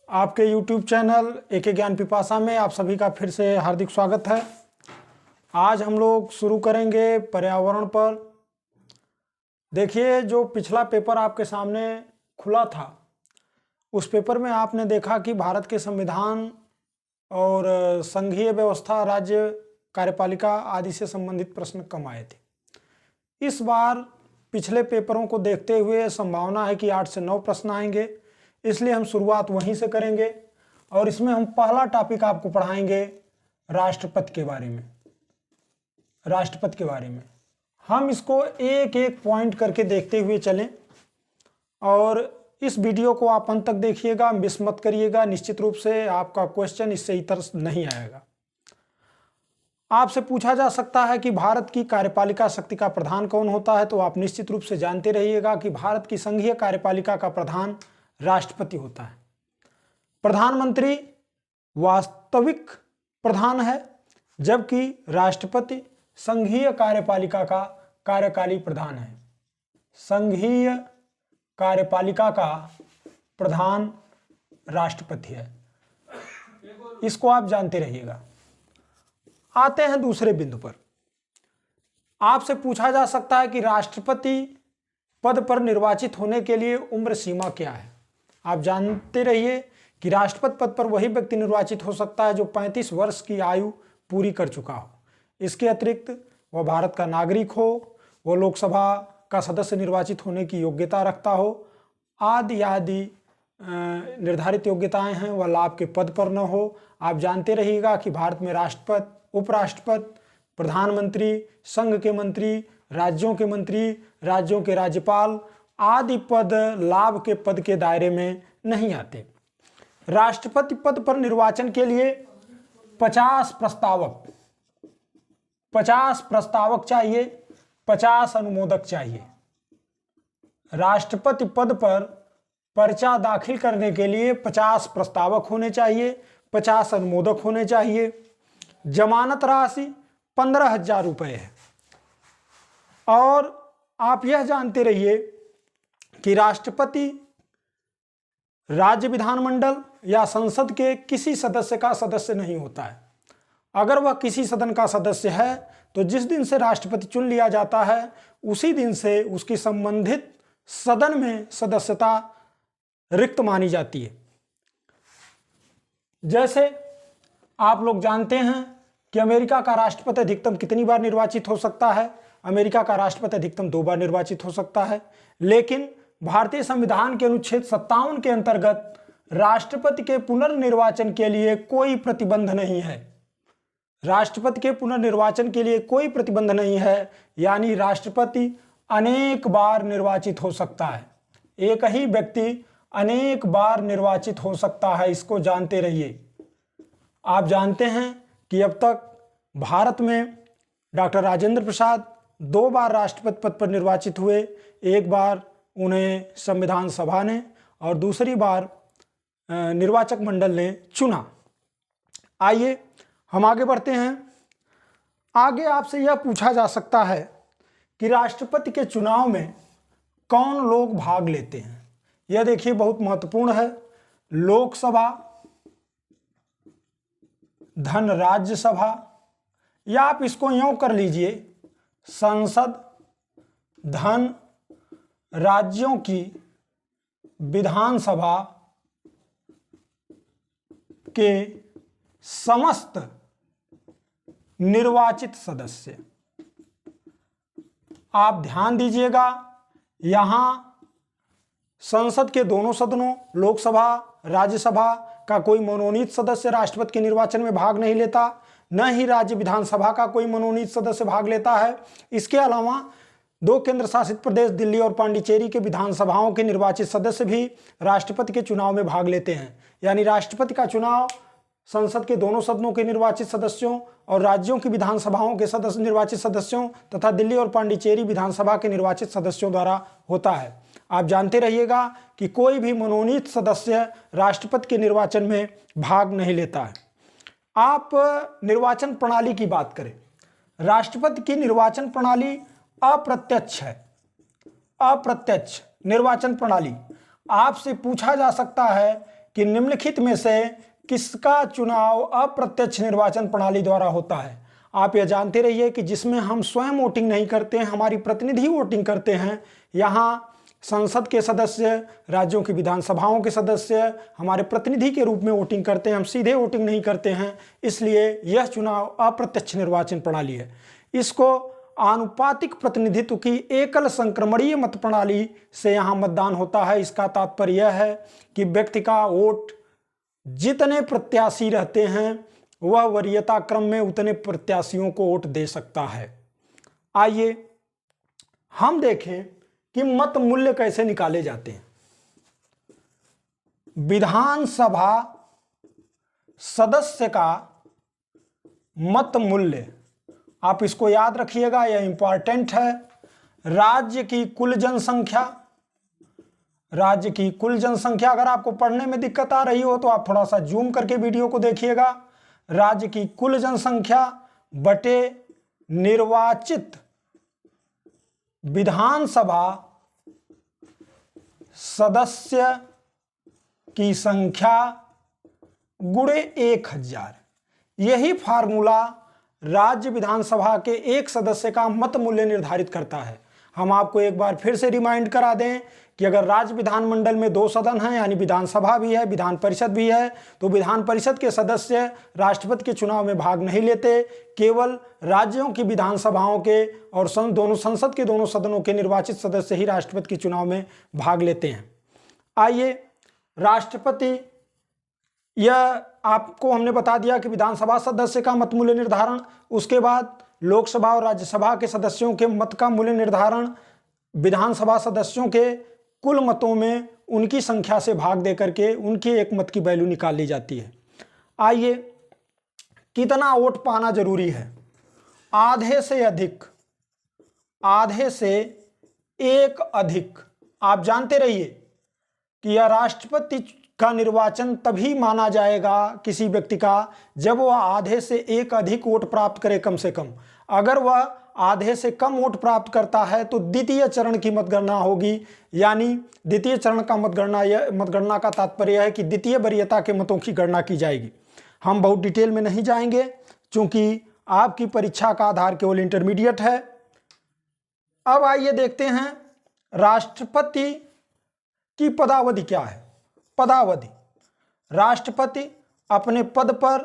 आपके YouTube channel एके ज्ञान पिपासा में आप सभी का फिर से हार्दिक स्वागत है। आज हम लोग शुरू करेंगे पर्यावरण पर। देखिए, जो पिछला पेपर आपके सामने खुला था उस पेपर में आपने देखा कि भारत के संविधान और संघीय व्यवस्था, राज्य कार्यपालिका आदि से संबंधित प्रश्न कम आए थे। इस बार पिछले पेपरों को देखते हुए संभावना है कि 8 से 9 प्रश्न आएंगे, इसलिए हम शुरुआत वहीं से करेंगे और इसमें हम पहला टॉपिक आपको पढ़ाएंगे राष्ट्रपति के बारे में। राष्ट्रपति के बारे में हम इसको एक एक पॉइंट करके देखते हुए चलें और इस वीडियो को आप अंत तक देखिएगा, मिस मत करिएगा। निश्चित रूप से आपका क्वेश्चन इससे इतर नहीं आएगा। आपसे पूछा जा सकता है कि भारत की कार्यपालिका शक्ति का प्रधान कौन होता है, तो आप निश्चित रूप से जानते रहिएगा कि भारत की संघीय कार्यपालिका का प्रधान राष्ट्रपति होता है। प्रधानमंत्री वास्तविक प्रधान है, जबकि राष्ट्रपति संघीय कार्यपालिका का कार्यकारी प्रधान है। संघीय कार्यपालिका का प्रधान राष्ट्रपति है, इसको आप जानते रहिएगा। आते हैं दूसरे बिंदु पर। आपसे पूछा जा सकता है कि राष्ट्रपति पद पर निर्वाचित होने के लिए उम्र सीमा क्या है। आप जानते रहिए कि राष्ट्रपति पद पर वही व्यक्ति निर्वाचित हो सकता है जो 35 वर्ष की आयु पूरी कर चुका हो। इसके अतिरिक्त वह भारत का नागरिक हो, वह लोकसभा का सदस्य निर्वाचित होने की योग्यता रखता हो, आदि निर्धारित योग्यताएं हैं, वह लाभ के पद पर न हो। आप जानते रहिएगा कि भारत में राष्ट्रपति, उपराष्ट्रपति, प्रधानमंत्री, संघ के मंत्री, राज्यों के मंत्री, राज्यों के राज्यपाल आदि पद लाभ के पद के दायरे में नहीं आते। राष्ट्रपति पद पर निर्वाचन के लिए 50 प्रस्तावक चाहिए, 50 अनुमोदक चाहिए। राष्ट्रपति पद पर पर्चा दाखिल करने के लिए 50 प्रस्तावक होने चाहिए, 50 अनुमोदक होने चाहिए। जमानत राशि 15,000 रुपये है। और आप यह जानते रहिए कि राष्ट्रपति राज्य विधानमंडल या संसद के किसी सदस्य का सदस्य नहीं होता है। अगर वह किसी सदन का सदस्य है तो जिस दिन से राष्ट्रपति चुन लिया जाता है उसी दिन से उसकी संबंधित सदन में सदस्यता रिक्त मानी जाती है। जैसे आप लोग जानते हैं कि अमेरिका का राष्ट्रपति अधिकतम कितनी बार निर्वाचित हो सकता है। अमेरिका का राष्ट्रपति अधिकतम 2 बार निर्वाचित हो सकता है, लेकिन भारतीय संविधान के अनुच्छेद 57 के अंतर्गत राष्ट्रपति के पुनर्निर्वाचन के लिए कोई प्रतिबंध नहीं है। राष्ट्रपति के पुनर्निर्वाचन के लिए कोई प्रतिबंध नहीं है, यानी राष्ट्रपति अनेक बार निर्वाचित हो सकता है। एक ही व्यक्ति अनेक बार निर्वाचित हो सकता है, इसको जानते रहिए। आप जानते हैं कि अब तक भारत में डॉक्टर राजेंद्र प्रसाद 2 बार राष्ट्रपति पद पर निर्वाचित हुए। एक बार उन्हें संविधान सभा ने और दूसरी बार निर्वाचक मंडल ने चुना। आइए हम आगे बढ़ते हैं। आगे आपसे यह पूछा जा सकता है कि राष्ट्रपति के चुनाव में कौन लोग भाग लेते हैं। यह देखिए बहुत महत्वपूर्ण है। लोकसभा, धन राज्यसभा, या आप इसको यूं कर लीजिए, संसद धन राज्यों की विधानसभा के समस्त निर्वाचित सदस्य। आप ध्यान दीजिएगा, यहां संसद के दोनों सदनों, लोकसभा, राज्यसभा का कोई मनोनीत सदस्य राष्ट्रपति के निर्वाचन में भाग नहीं लेता, न ही राज्य विधानसभा का कोई मनोनीत सदस्य भाग लेता है। इसके अलावा 2 केंद्र शासित प्रदेश दिल्ली और पांडिचेरी के विधानसभाओं के निर्वाचित सदस्य भी राष्ट्रपति के चुनाव में भाग लेते हैं। यानी राष्ट्रपति का चुनाव संसद के दोनों सदनों के निर्वाचित सदस्यों और राज्यों की विधानसभाओं के सदस्य निर्वाचित सदस्यों तथा दिल्ली और पांडिचेरी विधानसभा के निर्वाचित सदस्यों द्वारा होता है। आप जानते रहिएगा कि कोई भी मनोनीत सदस्य राष्ट्रपति के निर्वाचन में भाग नहीं लेता है। आप निर्वाचन प्रणाली की बात करें, राष्ट्रपति की निर्वाचन प्रणाली अप्रत्यक्ष है। अप्रत्यक्ष निर्वाचन प्रणाली। आपसे पूछा जा सकता है कि निम्नलिखित में से किसका चुनाव अप्रत्यक्ष निर्वाचन प्रणाली द्वारा होता है। आप यह जानते रहिए कि जिसमें हम स्वयं वोटिंग नहीं करते हैं, हमारी प्रतिनिधि वोटिंग करते हैं। यहाँ संसद के सदस्य, राज्यों की विधानसभाओं के सदस्य हमारे प्रतिनिधि के रूप में वोटिंग करते हैं, हम सीधे वोटिंग नहीं करते हैं। इसलिए यह चुनाव अप्रत्यक्ष निर्वाचन प्रणाली है। इसको आनुपातिक प्रतिनिधित्व की एकल संक्रमणीय मत प्रणाली से यहाँ मतदान होता है। इसका तात्पर्य यह है कि व्यक्ति का वोट जितने प्रत्याशी रहते हैं वह वरीयता क्रम में उतने प्रत्याशियों को वोट दे सकता है। आइए हम देखें कि मत मूल्य कैसे निकाले जाते हैं। विधानसभा सदस्य का मत मूल्य, आप इसको याद रखिएगा, यह इंपॉर्टेंट है। राज्य की कुल जनसंख्या, राज्य की कुल जनसंख्या, अगर आपको पढ़ने में दिक्कत आ रही हो तो आप थोड़ा सा जूम करके वीडियो को देखिएगा। राज्य की कुल जनसंख्या बटे निर्वाचित विधानसभा सदस्य की संख्या गुणे 1000। यही फार्मूला राज्य विधानसभा के एक सदस्य का मत मूल्य निर्धारित करता है। हम आपको एक बार फिर से रिमाइंड करा दें कि अगर राज्य विधानमंडल में 2 सदन हैं, यानी विधानसभा भी है, विधान परिषद भी है, तो विधान परिषद के सदस्य राष्ट्रपति के चुनाव में भाग नहीं लेते। केवल राज्यों की विधानसभाओं के और संसद के दोनों सदनों के निर्वाचित सदस्य ही राष्ट्रपति के चुनाव में भाग लेते हैं। आइए, राष्ट्रपति, यह आपको हमने बता दिया कि विधानसभा सदस्य का मत मूल्य निर्धारण, उसके बाद लोकसभा और राज्यसभा के सदस्यों के मत का मूल्य निर्धारण, विधानसभा सदस्यों के कुल मतों में उनकी संख्या से भाग देकर के उनके एक मत की वैल्यू निकाल ली जाती है। आइए, कितना वोट पाना जरूरी है? आधे से अधिक, आधे से एक अधिक। आप जानते रहिए कि यह राष्ट्रपति का निर्वाचन तभी माना जाएगा किसी व्यक्ति का जब वह आधे से एक अधिक वोट प्राप्त करे कम से कम। अगर वह आधे से कम वोट प्राप्त करता है तो द्वितीय चरण की मतगणना होगी। यानी द्वितीय चरण का मतगणना का तात्पर्य है कि द्वितीय वरीयता के मतों की गणना की जाएगी। हम बहुत डिटेल में नहीं जाएंगे क्योंकि आपकी परीक्षा का आधार केवल इंटरमीडिएट है। अब आइए देखते हैं राष्ट्रपति की पदावधि क्या है। पदावधि, राष्ट्रपति अपने पद पर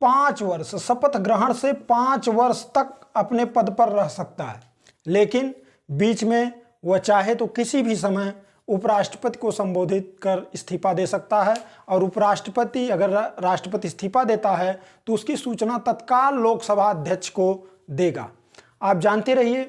5 वर्ष, शपथ ग्रहण से 5 वर्ष तक अपने पद पर रह सकता है, लेकिन बीच में वह चाहे तो किसी भी समय उपराष्ट्रपति को संबोधित कर इस्तीफा दे सकता है। और उपराष्ट्रपति, अगर राष्ट्रपति इस्तीफा देता है तो उसकी सूचना तत्काल लोकसभा अध्यक्ष को देगा। आप जानते रहिए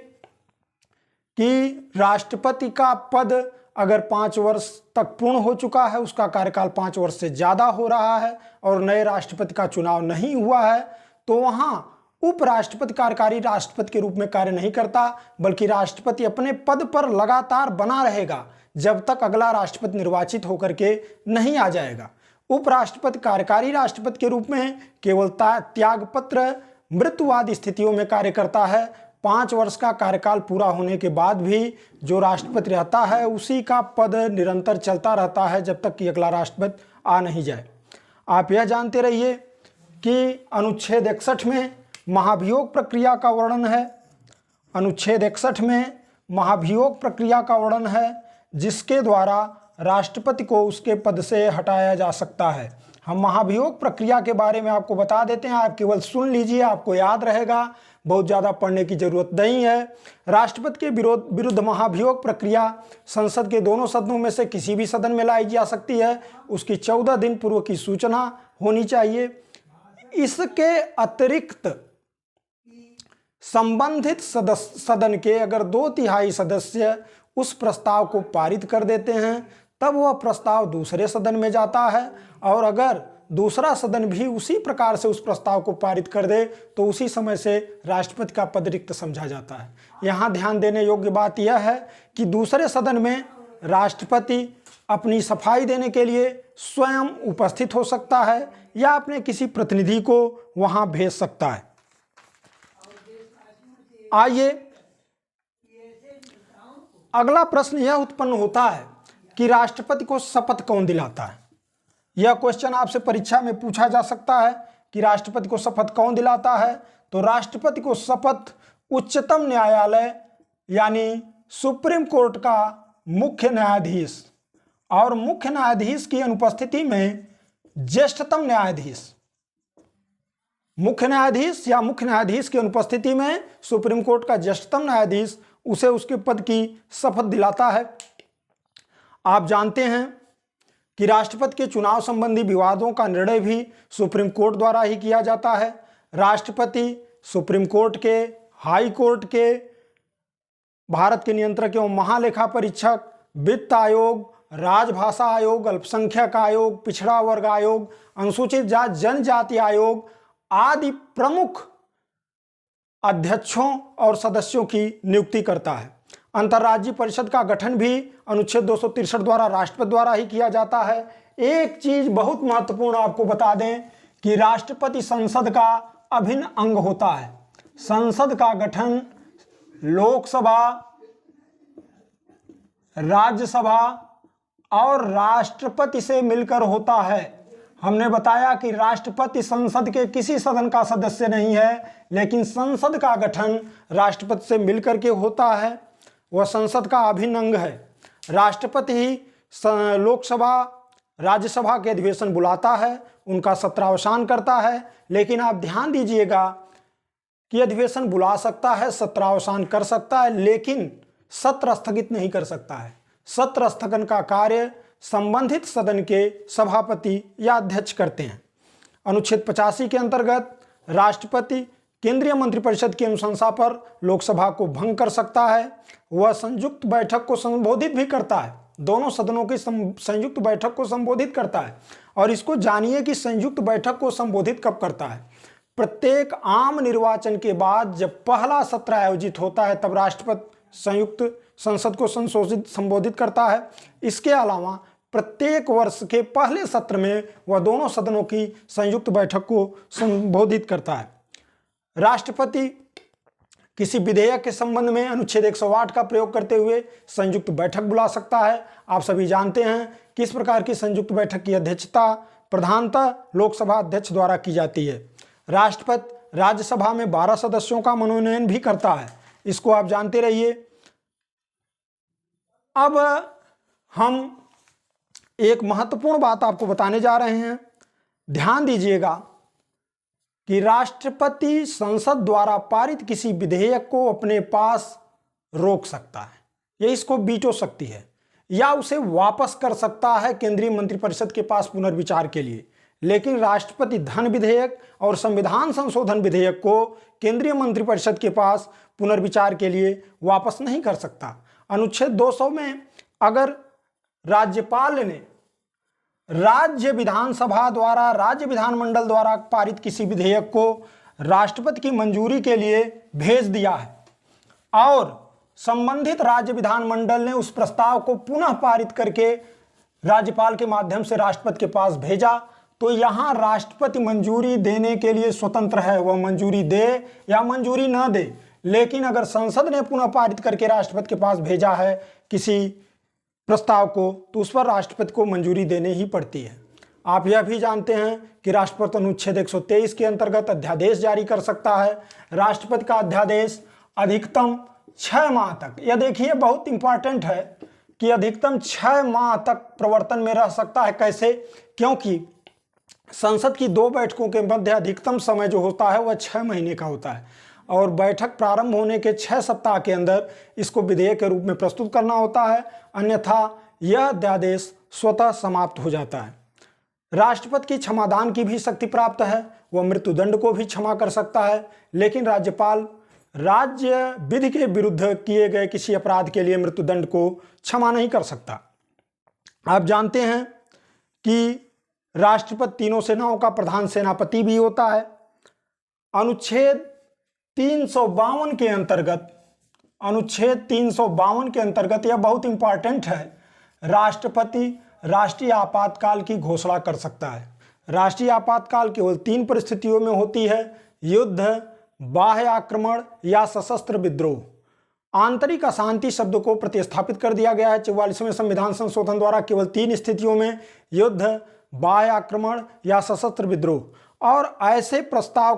कि राष्ट्रपति का पद अगर 5 वर्ष तक पूर्ण हो चुका है, उसका कार्यकाल 5 वर्ष से ज़्यादा हो रहा है और नए राष्ट्रपति का चुनाव नहीं हुआ है, तो वहाँ उपराष्ट्रपति कार्यकारी राष्ट्रपति के रूप में कार्य नहीं करता, बल्कि राष्ट्रपति अपने पद पर लगातार बना रहेगा जब तक अगला राष्ट्रपति निर्वाचित होकर के नहीं आ जाएगा। उपराष्ट्रपति कार्यकारी राष्ट्रपति के रूप में केवल त्यागपत्र मृत्युवादी स्थितियों में कार्य करता है। 5 वर्ष का कार्यकाल पूरा होने के बाद भी जो राष्ट्रपति रहता है उसी का पद निरंतर चलता रहता है जब तक कि अगला राष्ट्रपति आ नहीं जाए। आप यह जानते रहिए कि अनुच्छेद 61 में महाभियोग प्रक्रिया का वर्णन है। अनुच्छेद 61 में महाभियोग प्रक्रिया का वर्णन है जिसके द्वारा राष्ट्रपति को उसके पद से हटाया जा सकता है। हम महाभियोग प्रक्रिया के बारे में आपको बता देते हैं, आप केवल सुन लीजिए, आपको याद रहेगा, बहुत ज़्यादा पढ़ने की जरूरत नहीं है। राष्ट्रपति के विरुद्ध महाभियोग प्रक्रिया संसद के दोनों सदनों में से किसी भी सदन में लाई जा सकती है। उसकी 14 दिन पूर्व की सूचना होनी चाहिए। इसके अतिरिक्त संबंधित सदन के अगर 2/3 सदस्य उस प्रस्ताव को पारित कर देते हैं तब वह प्रस्ताव दूसरे सदन में जाता है, और अगर दूसरा सदन भी उसी प्रकार से उस प्रस्ताव को पारित कर दे तो उसी समय से राष्ट्रपति का पद रिक्त समझा जाता है। यहाँ ध्यान देने योग्य बात यह है कि दूसरे सदन में राष्ट्रपति अपनी सफाई देने के लिए स्वयं उपस्थित हो सकता है या अपने किसी प्रतिनिधि को वहाँ भेज सकता है। आइए, अगला प्रश्न यह उत्पन्न होता है कि राष्ट्रपति को शपथ कौन दिलाता है। यह क्वेश्चन आपसे परीक्षा में पूछा जा सकता है कि राष्ट्रपति को शपथ कौन दिलाता है। तो राष्ट्रपति को शपथ उच्चतम न्यायालय यानी सुप्रीम कोर्ट का मुख्य न्यायाधीश और मुख्य न्यायाधीश की अनुपस्थिति में ज्येष्ठतम न्यायाधीश, मुख्य न्यायाधीश या मुख्य न्यायाधीश की अनुपस्थिति में सुप्रीम कोर्ट का ज्येष्ठतम न्यायाधीश उसे उसके पद की शपथ दिलाता है। आप जानते हैं कि राष्ट्रपति के चुनाव संबंधी विवादों का निर्णय भी सुप्रीम कोर्ट द्वारा ही किया जाता है। राष्ट्रपति सुप्रीम कोर्ट के, हाई कोर्ट के, भारत के नियंत्रक एवं महालेखा परीक्षक, वित्त आयोग, राजभाषा आयोग, अल्पसंख्यक आयोग, पिछड़ा वर्ग आयोग, अनुसूचित जाति जनजाति आयोग आदि प्रमुख अध्यक्षों और सदस्यों की नियुक्ति करता है। अंतर्राज्यीय परिषद का गठन भी अनुच्छेद 263 द्वारा राष्ट्रपति द्वारा ही किया जाता है। एक चीज बहुत महत्वपूर्ण आपको बता दें कि राष्ट्रपति संसद का अभिन्न अंग होता है। संसद का गठन लोकसभा, राज्यसभा और राष्ट्रपति से मिलकर होता है। हमने बताया कि राष्ट्रपति संसद के किसी सदन का सदस्य नहीं है, लेकिन संसद का गठन राष्ट्रपति से मिलकर के होता है। वह संसद का अभिन्न अंग है। राष्ट्रपति ही लोकसभा, राज्यसभा के अधिवेशन बुलाता है, उनका सत्रावसान करता है। लेकिन आप ध्यान दीजिएगा कि अधिवेशन बुला सकता है, सत्रावसान कर सकता है, लेकिन सत्र स्थगित नहीं कर सकता है। सत्र स्थगन का कार्य संबंधित सदन के सभापति या अध्यक्ष करते हैं। अनुच्छेद 85 के अंतर्गत राष्ट्रपति केंद्रीय मंत्रिपरिषद की अनुशंसा पर लोकसभा को भंग कर सकता है। वह संयुक्त बैठक को संबोधित भी करता है, दोनों सदनों की संयुक्त बैठक को संबोधित करता है। और इसको जानिए कि संयुक्त बैठक को संबोधित कब करता है। प्रत्येक आम निर्वाचन के बाद जब पहला सत्र आयोजित होता है तब राष्ट्रपति संयुक्त संसद को संबोधित करता है। इसके अलावा प्रत्येक वर्ष के पहले सत्र में वह दोनों सदनों की संयुक्त बैठक को संबोधित करता है। राष्ट्रपति किसी विधेयक के संबंध में अनुच्छेद 108 का प्रयोग करते हुए संयुक्त बैठक बुला सकता है। आप सभी जानते हैं कि इस प्रकार की संयुक्त बैठक की अध्यक्षता प्रधानतः लोकसभा अध्यक्ष द्वारा की जाती है। राष्ट्रपति राज्यसभा में 12 सदस्यों का मनोनयन भी करता है, इसको आप जानते रहिए। अब हम एक महत्वपूर्ण बात आपको बताने जा रहे हैं। ध्यान दीजिएगा कि राष्ट्रपति संसद द्वारा पारित किसी विधेयक को अपने पास रोक सकता है, या इसको वीटो शक्ति है, या उसे वापस कर सकता है केंद्रीय मंत्रिपरिषद के पास पुनर्विचार के लिए। लेकिन राष्ट्रपति धन विधेयक और संविधान संशोधन विधेयक को केंद्रीय मंत्रिपरिषद के पास पुनर्विचार के लिए वापस नहीं कर सकता। अनुच्छेद 200 में अगर राज्यपाल ने राज्य विधानसभा द्वारा, राज्य विधानमंडल द्वारा पारित किसी विधेयक को राष्ट्रपति की मंजूरी के लिए भेज दिया है और संबंधित राज्य विधानमंडल ने उस प्रस्ताव को पुनः पारित करके राज्यपाल के माध्यम से राष्ट्रपति के पास भेजा, तो यहां राष्ट्रपति मंजूरी देने के लिए स्वतंत्र है, वह मंजूरी दे या मंजूरी न दे। लेकिन अगर संसद ने पुनः पारित करके राष्ट्रपति के पास भेजा है किसी प्रस्ताव को, तो उस पर राष्ट्रपति को मंजूरी देने ही पड़ती है। आप यह भी जानते हैं कि राष्ट्रपति अनुच्छेद 123 के अंतर्गत अध्यादेश जारी कर सकता है। राष्ट्रपति का अध्यादेश अधिकतम 6 माह तक, यह देखिए बहुत इंपॉर्टेंट है कि अधिकतम 6 माह तक प्रवर्तन में रह सकता है। कैसे? क्योंकि संसद की 2 बैठकों के मध्य अधिकतम समय जो होता है वह 6 महीने का होता है और बैठक प्रारंभ होने के 6 सप्ताह के अंदर इसको विधेयक के रूप में प्रस्तुत करना होता है, अन्यथा यह अध्यादेश स्वतः समाप्त हो जाता है। राष्ट्रपति की क्षमादान की भी शक्ति प्राप्त है, वह मृत्युदंड को भी क्षमा कर सकता है। लेकिन राज्यपाल राज्य विधि के विरुद्ध किए गए किसी अपराध के लिए मृत्युदंड को क्षमा नहीं कर सकता। आप जानते हैं कि राष्ट्रपति तीनों सेनाओं का प्रधान सेनापति भी होता है। अनुच्छेद 352 के अंतर्गत, अनुच्छेद 352 के अंतर्गत यह बहुत इंपॉर्टेंट है, राष्ट्रपति राष्ट्रीय आपातकाल की घोषणा कर सकता है। राष्ट्रीय आपातकाल केवल 3 परिस्थितियों में होती है: युद्ध, बाह्य आक्रमण या सशस्त्र विद्रोह। आंतरिक अशांति शब्द को प्रतिस्थापित कर दिया गया है 44वें संविधान संशोधन द्वारा केवल 3 स्थितियों में: युद्ध, बाह्य आक्रमण या सशस्त्र विद्रोह। और ऐसे प्रस्ताव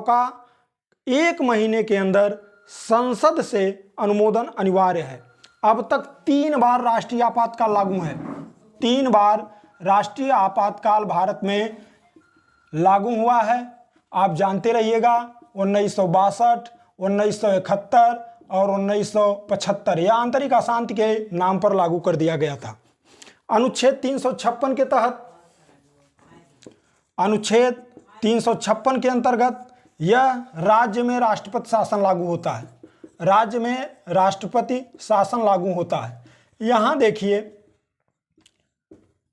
का 1 महीने के अंदर संसद से अनुमोदन अनिवार्य है। अब तक 3 बार राष्ट्रीय आपातकाल लागू है। 3 बार राष्ट्रीय आपातकाल भारत में लागू हुआ है। आप जानते रहिएगा 1962, 1971 और 1975 यह आंतरिक अशांति के नाम पर लागू कर दिया गया था। अनुच्छेद 356 के तहत, अनुच्छेद 356 के अंतर्गत यह राज्य में राष्ट्रपति शासन लागू होता है। राज्य में राष्ट्रपति शासन लागू होता है। यहां देखिए,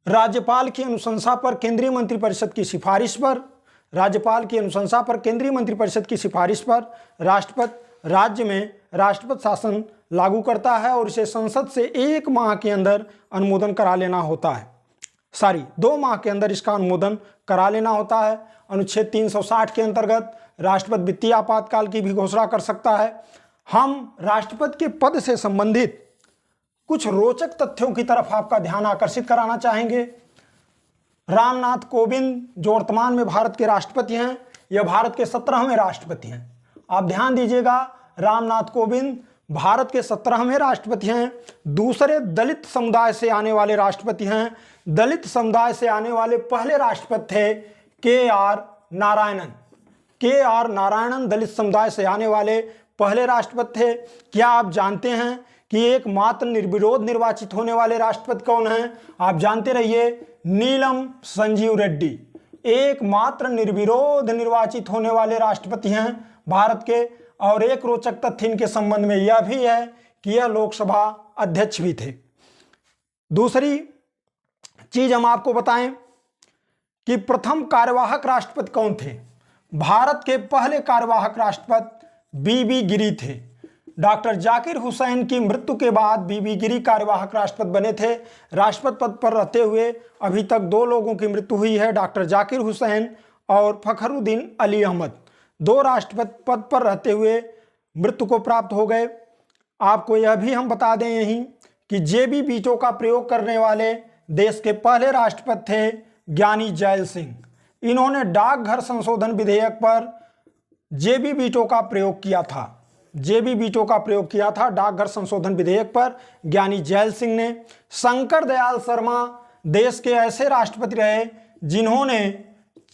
राज्यपाल की अनुशंसा पर केंद्रीय मंत्रिपरिषद की सिफारिश पर, राज्यपाल की अनुशंसा पर केंद्रीय मंत्रिपरिषद की सिफारिश पर राष्ट्रपति राज्य में राष्ट्रपति शासन लागू करता है और इसे संसद से 1 माह के अंदर अनुमोदन करा लेना होता है। 2 माह के अंदर इसका अनुमोदन करा लेना होता है। अनुच्छेद 360 के अंतर्गत राष्ट्रपति वित्तीय आपातकाल की भी घोषणा कर सकता है। हम राष्ट्रपति के पद से संबंधित कुछ रोचक तथ्यों की तरफ आपका ध्यान आकर्षित कराना चाहेंगे। रामनाथ कोविंद जो वर्तमान में भारत के राष्ट्रपति हैं, यह भारत के 17वें राष्ट्रपति हैं। आप ध्यान दीजिएगा, रामनाथ कोविंद भारत के 17वें राष्ट्रपति हैं। दूसरे दलित समुदाय से आने वाले राष्ट्रपति हैं। दलित समुदाय से आने वाले पहले राष्ट्रपति थे के.आर. नारायणन। के.आर. नारायणन दलित समुदाय से आने वाले पहले राष्ट्रपति थे। क्या आप जानते हैं कि एकमात्र निर्विरोध निर्वाचित होने वाले राष्ट्रपति कौन हैं? आप जानते रहिए, नीलम संजीव रेड्डी एकमात्र निर्विरोध निर्वाचित होने वाले राष्ट्रपति हैं भारत के। और एक रोचक तथ्य इनके संबंध में यह भी है कि यह लोकसभा अध्यक्ष भी थे। दूसरी चीज हम आपको बताएं कि प्रथम कार्यवाहक राष्ट्रपति कौन थे? भारत के पहले कार्यवाहक राष्ट्रपति बीबी गिरी थे। डॉक्टर जाकिर हुसैन की मृत्यु के बाद बीबी गिरी कार्यवाहक राष्ट्रपति बने थे। राष्ट्रपति पद पर रहते हुए अभी तक 2 लोगों की मृत्यु हुई है, डॉक्टर जाकिर हुसैन और फखरुद्दीन अली अहमद। 2 राष्ट्रपति पद पर रहते हुए मृत्यु को प्राप्त हो गए। आपको यह भी हम बता दें यहीं कि जेबी वीटो का प्रयोग करने वाले देश के पहले राष्ट्रपति थे ज्ञानी जैल सिंह। इन्होंने डाकघर संशोधन विधेयक पर जेबी वीटो का प्रयोग किया था। जेबी वीटो का प्रयोग किया था डाकघर संशोधन विधेयक पर ज्ञानी जैल सिंह ने। शंकर दयाल शर्मा देश के ऐसे राष्ट्रपति रहे जिन्होंने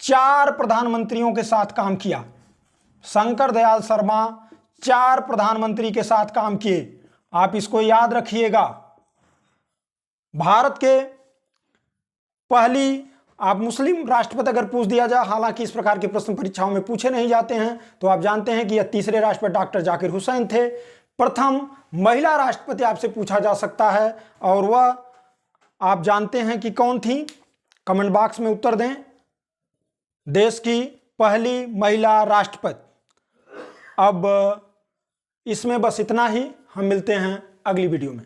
4 प्रधानमंत्रियों के साथ काम किया। शंकर दयाल शर्मा 4 प्रधानमंत्री के साथ काम किए। आप इसको याद रखिएगा। भारत के पहली, आप मुस्लिम राष्ट्रपति अगर पूछ दिया जाए, हालांकि इस प्रकार के प्रश्न परीक्षाओं में पूछे नहीं जाते हैं, तो आप जानते हैं कि यह तीसरे राष्ट्रपति डॉक्टर जाकिर हुसैन थे। प्रथम महिला राष्ट्रपति आपसे पूछा जा सकता है और वह आप जानते हैं कि कौन थी? कमेंट बॉक्स में उत्तर दें। देश की पहली महिला राष्ट्रपति। अब इसमें बस इतना ही। हम मिलते हैं अगली वीडियो में।